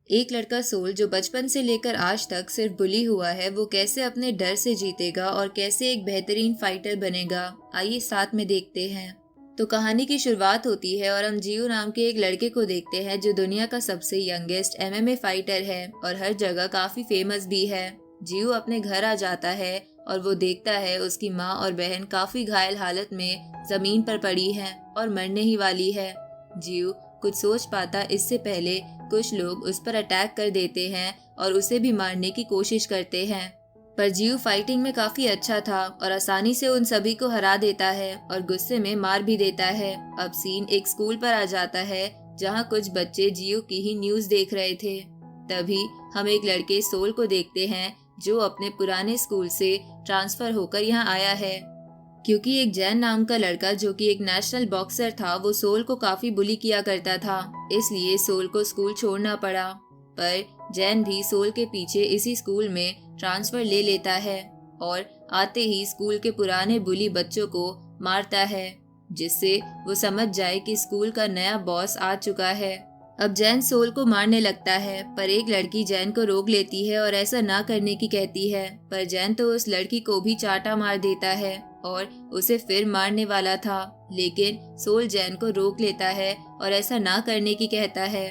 एक लड़का सोल जो बचपन से लेकर आज तक सिर्फ बुली हुआ है, वो कैसे अपने डर से जीतेगा और कैसे एक बेहतरीन फाइटर बनेगा, आइए साथ में देखते हैं। तो कहानी की शुरुआत होती है और हम जियो नाम के एक लड़के को देखते हैं जो दुनिया का सबसे यंगेस्ट एमएमए फाइटर है और हर जगह काफी फेमस भी है। जियो अपने घर आ जाता है और वो देखता है उसकी माँ और बहन काफी घायल हालत में जमीन पर पड़ी हैं और मरने ही वाली है। जियो कुछ सोच पाता इससे पहले कुछ लोग उस पर अटैक कर देते हैं और उसे भी मारने की कोशिश करते हैं, पर जियो फाइटिंग में काफी अच्छा था और आसानी से उन सभी को हरा देता है और गुस्से में मार भी देता है। अब सीन एक स्कूल पर आ जाता है जहां कुछ बच्चे जियो की ही न्यूज देख रहे थे। तभी हम एक लड़के सोल को देखते हैं जो अपने पुराने स्कूल से ट्रांसफर होकर यहाँ आया है, क्योंकि एक जैन नाम का लड़का जो कि एक नेशनल बॉक्सर था वो सोल को काफी बुली किया करता था, इसलिए सोल को स्कूल छोड़ना पड़ा। पर जैन भी सोल के पीछे इसी स्कूल में ट्रांसफर ले लेता है और आते ही स्कूल के पुराने बुली बच्चों को मारता है, जिससे वो समझ जाए कि स्कूल का नया बॉस आ चुका है। अब जैन सोल को मारने लगता है, पर एक लड़की जैन को रोक लेती है और ऐसा ना करने की कहती है, पर जैन तो उस लड़की को भी चाटा मार देता है और उसे फिर मारने वाला था, लेकिन सोल जैन को रोक लेता है और ऐसा ना करने की कहता है।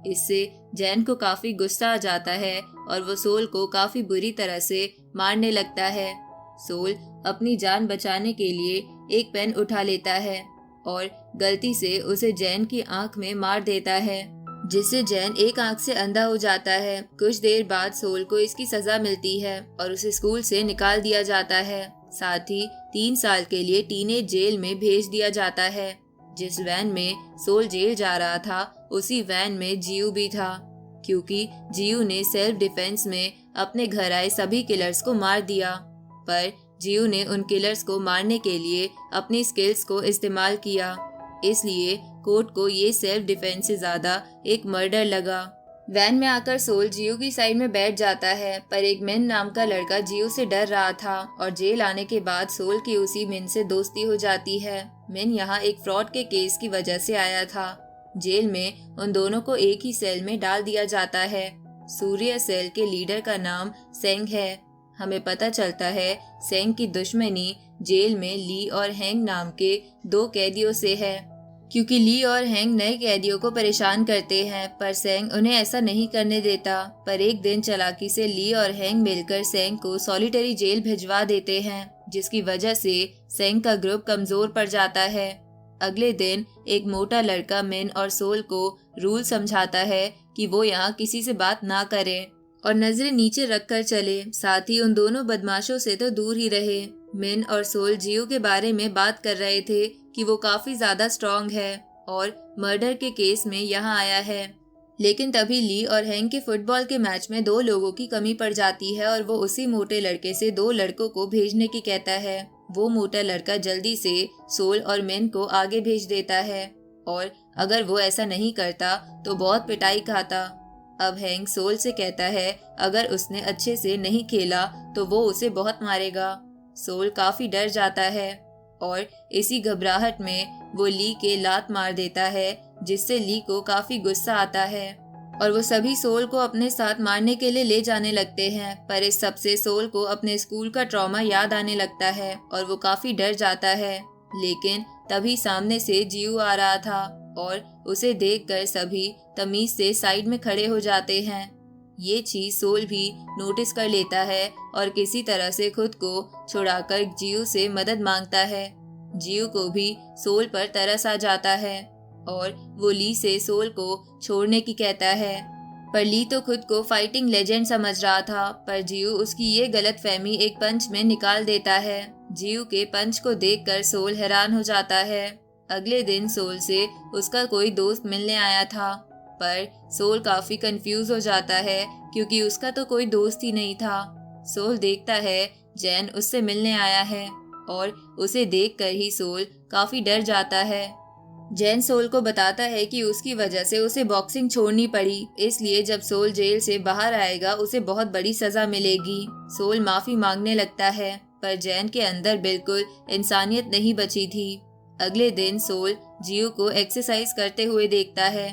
इससे जैन को काफी गुस्सा आ जाता है और वो सोल को काफी बुरी तरह से मारने लगता है। सोल अपनी जान बचाने के लिए एक पेन उठा लेता है और गलती से उसे जैन की आंख में मार देता है, जिससे जैन एक आंख से अंधा हो जाता है। कुछ देर बाद सोल को इसकी सजा मिलती है और उसे स्कूल से निकाल दिया जाता है। साथ ही 3 साल के लिए टीनेज जेल में भेज दिया जाता है। जिस वैन में सोल जेल जा रहा था उसी वैन में जियो भी था, क्योंकि जियो ने सेल्फ डिफेंस में अपने घर आए सभी किलर्स को मार दिया। पर जियो ने उन किलर्स को मारने के लिए अपनी स्किल्स को इस्तेमाल किया, इसलिए कोर्ट को ये सेल्फ डिफेंस से ज्यादा एक मर्डर लगा। वैन में आकर सोल जियो की साइड में बैठ जाता है, पर एक मिन नाम का लड़का जियो से डर रहा था और जेल आने के बाद सोल की उसी मिन से दोस्ती हो जाती है। मिन यहाँ एक फ्रॉड के केस की वजह से आया था। जेल में उन दोनों को एक ही सेल में डाल दिया जाता है। सूर्य सेल के लीडर का नाम सेंग है। हमें पता चलता है सेंग की दुश्मनी जेल में ली और हैंग नाम के 2 कैदियों से है, क्योंकि ली और हैंग नए कैदियों को परेशान करते हैं, पर सेंग उन्हें ऐसा नहीं करने देता। पर एक दिन चालाकी से ली और हैंग मिलकर सेंग को सॉलिटरी जेल भिजवा देते हैं, जिसकी वजह से सेंग का ग्रुप कमजोर पड़ जाता है। अगले दिन एक मोटा लड़का मिन और सोल को रूल समझाता है कि वो यहाँ किसी से बात ना करें और नजरें नीचे रखकर चले, साथ ही उन दोनों बदमाशों से तो दूर ही रहे। मिन और सोल जियो के बारे में बात कर रहे थे कि वो काफी ज्यादा स्ट्रांग है और मर्डर के केस में यहाँ आया है, लेकिन तभी ली और हैंग के फुटबॉल के मैच में 2 लोगों की कमी पड़ जाती है और वो उसी मोटे लड़के से 2 लड़कों को भेजने की कहता है। वो मोटा लड़का जल्दी से सोल और मिन को आगे भेज देता है और अगर वो ऐसा नहीं करता तो बहुत पिटाई खाता। अब हैंग सोल से कहता है अगर उसने अच्छे से नहीं खेला तो वो उसे बहुत मारेगा। सोल काफी डर जाता है और इसी घबराहट में वो ली के लात मार देता है, जिससे ली को काफी गुस्सा आता है और वो सभी सोल को अपने साथ मारने के लिए ले जाने लगते हैं। पर इस सब से सोल को अपने स्कूल का ट्रॉमा याद आने लगता है और वो काफी डर जाता है, लेकिन तभी सामने से जियो आ रहा था और उसे देखकर सभी तमीज से साइड में खड़े हो जाते हैं। ये चीज सोल भी नोटिस कर लेता है और किसी तरह से खुद को छुड़ाकर जियो से मदद मांगता है। जियो को भी सोल पर तरस आ जाता है और वो ली से सोल को छोड़ने की कहता है, पर ली तो खुद को फाइटिंग लेजेंड समझ रहा था, पर जियो उसकी ये गलतफहमी एक पंच में निकाल देता है। जियो के पंच को देखकर सोल हैरान हो जाता है। अगले दिन सोल से उसका कोई दोस्त मिलने आया था, पर सोल काफी कंफ्यूज हो जाता है क्योंकि उसका तो कोई दोस्त ही नहीं था। सोल देखता है जैन उससे मिलने आया है और उसे देखकर ही सोल काफी डर जाता है। जैन सोल को बताता है कि उसकी वजह से उसे बॉक्सिंग छोड़नी पड़ी, इसलिए जब सोल जेल से बाहर आएगा उसे बहुत बड़ी सजा मिलेगी। सोल माफी मांगने लगता है, पर जैन के अंदर बिल्कुल इंसानियत नहीं बची थी। अगले दिन सोल जियो को एक्सरसाइज करते हुए देखता है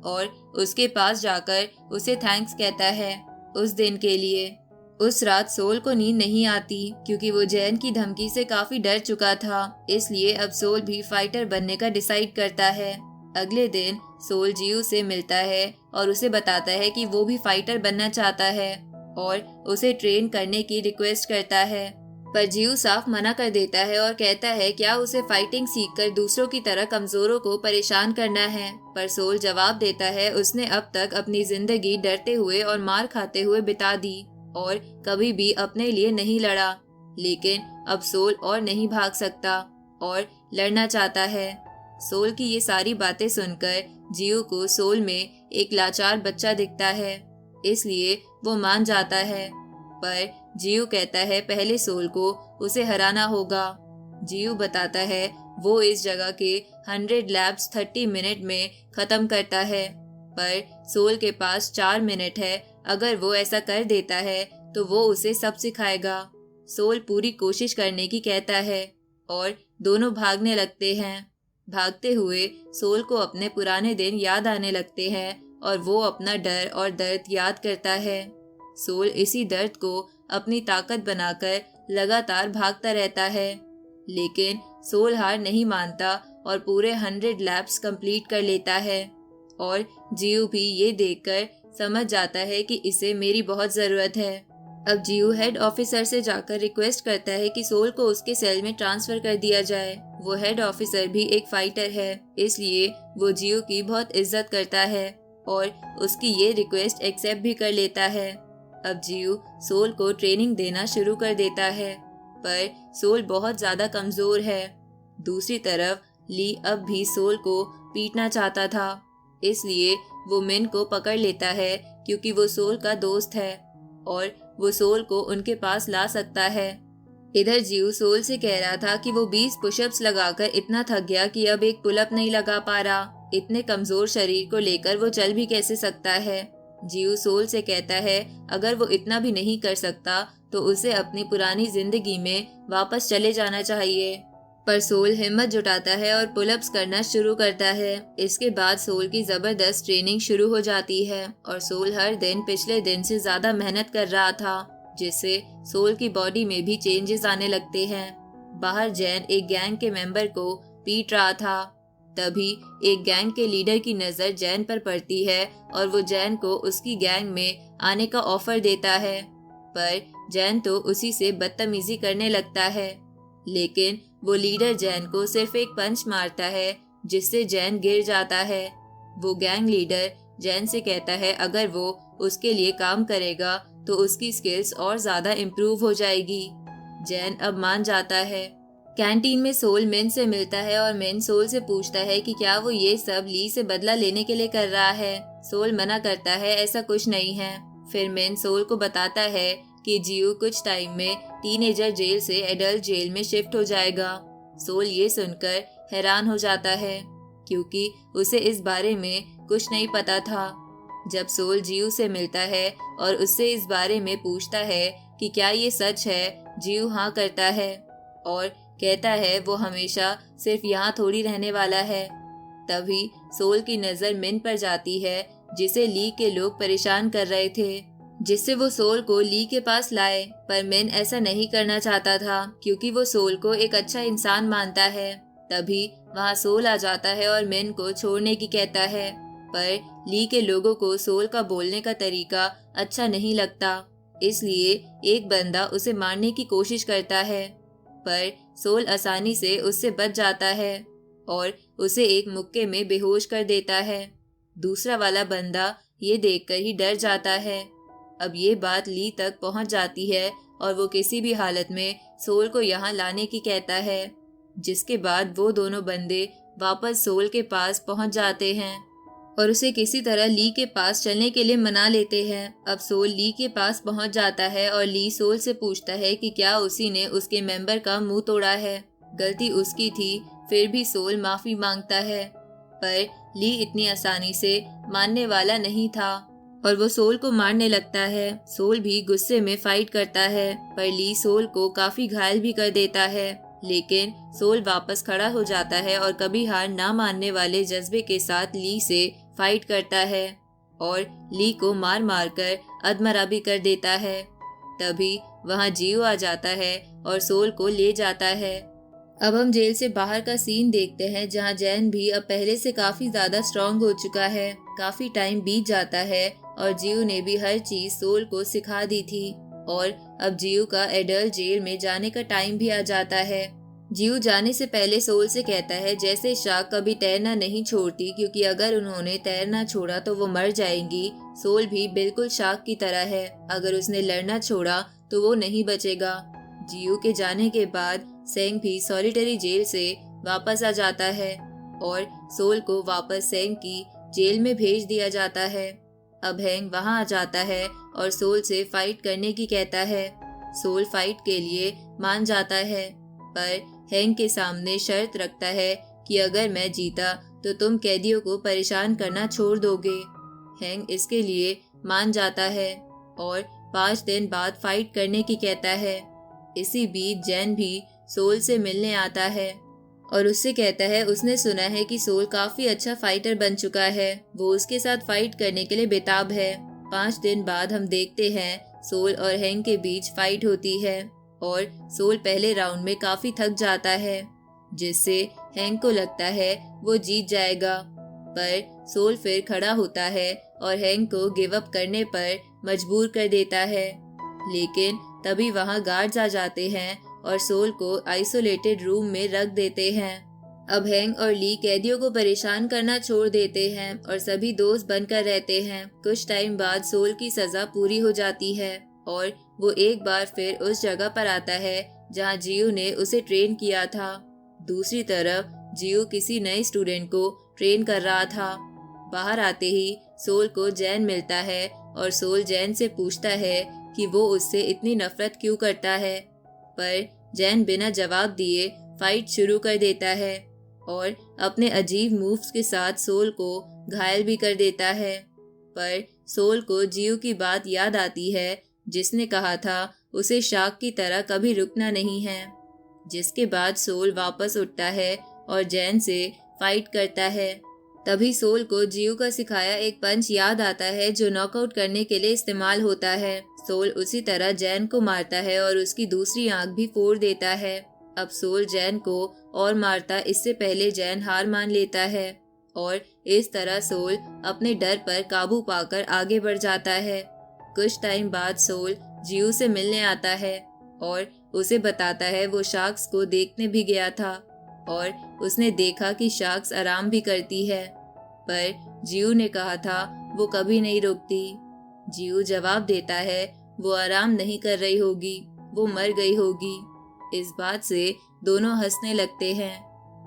और उसके पास जाकर उसे थैंक्स कहता है उस दिन के लिए। उस रात सोल को नींद नहीं आती क्योंकि वो जैन की धमकी से काफी डर चुका था, इसलिए अब सोल भी फाइटर बनने का डिसाइड करता है। अगले दिन सोल जियू से मिलता है और उसे बताता है कि वो भी फाइटर बनना चाहता है और उसे ट्रेन करने की रिक्वेस्ट करता है, पर जियू साफ मना कर देता है और कहता है क्या उसे फाइटिंग सीखकर दूसरों की तरह कमजोरों को परेशान करना है। पर सोल जवाब देता है उसने अब तक अपनी जिंदगी डरते हुए और मार खाते हुए बिता दी और कभी भी अपने लिए नहीं लड़ा, लेकिन अब सोल और नहीं भाग सकता और लड़ना चाहता है। सोल की ये सारी बातें सुनकर जियू को सोल में एक लाचार बच्चा दिखता है, इसलिए वो मान जाता है। पर जियू कहता है पहले सोल को उसे हराना होगा। जियू बताता है वो इस जगह के 100 लैप्स 30 मिनट में खत्म करता है, पर सोल के पास 4 मिनट है। अगर वो ऐसा कर देता है तो वो उसे सब सिखाएगा। सोल पूरी कोशिश करने की कहता है और दोनों भागने लगते हैं। भागते हुए सोल को अपने पुराने दिन याद आने लगते हैं और वो अपना डर और दर्द याद करता है। सोल इसी दर्द को अपनी ताकत बनाकर लगातार भागता रहता है, लेकिन सोल हार नहीं मानता और पूरे 100 लैप्स कंप्लीट कर लेता है। और जियू भी ये देखकर समझ जाता है कि इसे मेरी बहुत ज़रूरत है। अब जियू हेड ऑफिसर से जाकर रिक्वेस्ट करता है कि सोल को उसके सेल में ट्रांसफर कर दिया जाए। वो हेड ऑफिसर भी एक फाइटर है, इसलिए वो जियू की बहुत इज्जत करता है और उसकी ये रिक्वेस्ट एक्सेप्ट भी कर लेता है। अब जियू सोल को ट्रेनिंग देना शुरू कर देता है, पर सोल बहुत ज़्यादा कमज़ोर है। दूसरी तरफ ली अब भी सोल को पीटना चाहता था, इसलिए वो मिन को पकड़ लेता है क्योंकि वो सोल का दोस्त है और वो सोल को उनके पास ला सकता है। इधर जियू सोल से कह रहा था कि वो 20 पुशअप्स लगाकर इतना थक गया कि अब एक पुलअप नहीं लगा पा रहा। इतने कमजोर शरीर को लेकर वो चल भी कैसे सकता है। जियू सोल से कहता है अगर वो इतना भी नहीं कर सकता तो उसे अपनी पुरानी जिंदगी में वापस चले जाना चाहिए। पर सोल हिम्मत जुटाता है और पुलअप्स करना शुरू करता है। इसके बाद सोल की जबरदस्त ट्रेनिंग शुरू हो जाती है और सोल हर दिन पिछले दिन से ज्यादा मेहनत कर रहा था, जिससे सोल की बॉडी में भी चेंजेस आने लगते हैं। बाहर जैन एक गैंग के मेंबर को पीट रहा था। तभी एक गैंग के लीडर की नजर जैन पर पड़ती है और वो जैन को उसकी गैंग में आने का ऑफर देता है, पर जैन तो उसी से बदतमीजी करने लगता है। लेकिन वो लीडर जैन को सिर्फ एक पंच मारता है, जिससे जैन गिर जाता है। वो गैंग लीडर जैन से कहता है अगर वो उसके लिए काम करेगा तो उसकी स्किल्स और ज्यादा इम्प्रूव हो जाएगी। जैन अब मान जाता है। कैंटीन में सोल मिन से मिलता है और मिन सोल से पूछता है कि क्या वो ये सब ली से बदला लेने के लिए कर रहा है। सोल मना करता है ऐसा कुछ नहीं है। फिर मिन सोल को बताता है कि जियू कुछ टाइम में टीनेजर जेल से एडल्ट जेल में शिफ्ट हो जाएगा। सोल ये सुनकर हैरान हो जाता है क्योंकि उसे इस बारे में कुछ नहीं पता था। जब सोल जियू से मिलता है और उससे इस बारे में पूछता है कि क्या ये सच है, जियू हाँ करता है और कहता है वो हमेशा सिर्फ यहाँ थोड़ी रहने वाला है। तभी सोल की नज़र मिन पर जाती है, जिसे ली के लोग परेशान कर रहे थे, जिससे वो सोल को ली के पास लाए। पर मिन ऐसा नहीं करना चाहता था क्योंकि वो सोल को एक अच्छा इंसान मानता है। तभी वहाँ सोल आ जाता है और मिन को छोड़ने की कहता है, पर ली के लोगों को सोल का बोलने का तरीका अच्छा नहीं लगता, इसलिए एक बंदा उसे मारने की कोशिश करता है। पर सोल आसानी से उससे बच जाता है और उसे एक मुक्के में बेहोश कर देता है। दूसरा वाला बंदा ये देखकर ही डर जाता है। अब ये बात ली तक पहुंच जाती है और वो किसी भी हालत में सोल को यहाँ लाने की कहता है, जिसके बाद वो दोनों बंदे वापस सोल के पास पहुंच जाते हैं और उसे किसी तरह ली के पास चलने के लिए मना लेते हैं। अब सोल ली के पास पहुंच जाता है और ली सोल से पूछता है कि क्या उसी ने उसके मेंबर का मुंह तोड़ा है। गलती उसकी थी, फिर भी सोल माफी मांगता है, पर ली इतनी आसानी से मानने वाला नहीं था और वो सोल को मारने लगता है। सोल भी गुस्से में फाइट करता है, पर ली सोल को काफी घायल भी कर देता है। लेकिन सोल वापस खड़ा हो जाता है और कभी हार ना मानने वाले जज्बे के साथ ली से फाइट करता है और ली को मार मार कर अधमरा भी कर देता है। तभी वहाँ जियो आ जाता है और सोल को ले जाता है। अब हम जेल से बाहर का सीन देखते हैं जहाँ जैन भी अब पहले से काफी ज्यादा स्ट्रांग हो चुका है। काफी टाइम बीत जाता है और जियो ने भी हर चीज सोल को सिखा दी थी और अब जियो का एडल्ट जेल में जाने का टाइम भी आ जाता है। जियो जाने से पहले सोल से कहता है जैसे शार्क कभी तैरना नहीं छोड़ती, क्योंकि अगर उन्होंने तैरना छोड़ा तो वो मर जाएंगी। सोल भी बिल्कुल शार्क की तरह है, अगर उसने लड़ना छोड़ा तो वो नहीं बचेगा। जियो के जाने के बाद सेंग भी सॉलिटरी जेल से वापस आ जाता है और सोल को वापस सेंग की जेल में भेज दिया जाता है। अब हैंग वहां आ जाता है और सोल से फाइट करने की कहता है। सोल फाइट के लिए मान जाता है, पर हैंग के सामने शर्त रखता है कि अगर मैं जीता तो तुम कैदियों को परेशान करना छोड़ दोगे। हैंग इसके लिए मान जाता है और 5 दिन बाद फाइट करने की कहता है। इसी बीच जैन भी सोल से मिलने आता है और उससे कहता है उसने सुना है कि सोल काफी अच्छा फाइटर बन चुका है, वो उसके साथ फाइट करने के लिए बेताब है। 5 दिन बाद हम देखते हैं सोल और हैंग के बीच फाइट होती है और सोल पहले राउंड में काफी थक जाता है, जिससे हैंग को लगता है वो जीत जाएगा। पर सोल फिर खड़ा होता है और हैंग को गिव अप करने पर मजबूर कर देता है। लेकिन तभी वहां गार्ड्स आ जाते हैं और सोल को आइसोलेटेड रूम में रख देते हैं। अब हैंग और ली कैदियों को परेशान करना छोड़ देते हैं और सभी दोस्त बनकर रहते हैं। कुछ टाइम बाद सोल की सजा पूरी हो जाती है और वो एक बार फिर उस जगह पर आता है जहां जियो ने उसे ट्रेन किया था। दूसरी तरफ जियो किसी नए स्टूडेंट को ट्रेन कर रहा था। बाहर आते ही सोल को जैन मिलता है और सोल जैन से पूछता है कि वो उससे इतनी नफरत क्यों करता है, पर जैन बिना जवाब दिए फाइट शुरू कर देता है और अपने अजीब मूव्स के साथ सोल को घायल भी कर देता है। पर सोल को जियो की बात याद आती है जिसने कहा था उसे शार्क की तरह कभी रुकना नहीं है, जिसके बाद सोल वापस उठता है और जैन से फाइट करता है। तभी सोल को जियो का सिखाया एक पंच याद आता है जो नॉकआउट करने के लिए इस्तेमाल होता है। सोल उसी तरह जैन को मारता है और उसकी दूसरी आंख भी फोड़ देता है। अब सोल जैन को और मारता इससे पहले जैन हार मान लेता है और इस तरह सोल अपने डर पर काबू पाकर आगे बढ़ जाता है। कुछ टाइम बाद सोल जियो से मिलने आता है और उसे बताता है वो शार्क्स को देखने भी गया था और उसने देखा कि शार्क्स आराम भी करती है, पर जियो ने कहा था वो कभी नहीं रुकती। जियो जवाब देता है वो आराम नहीं कर रही होगी, वो मर गई होगी। इस बात से दोनों हंसने लगते हैं।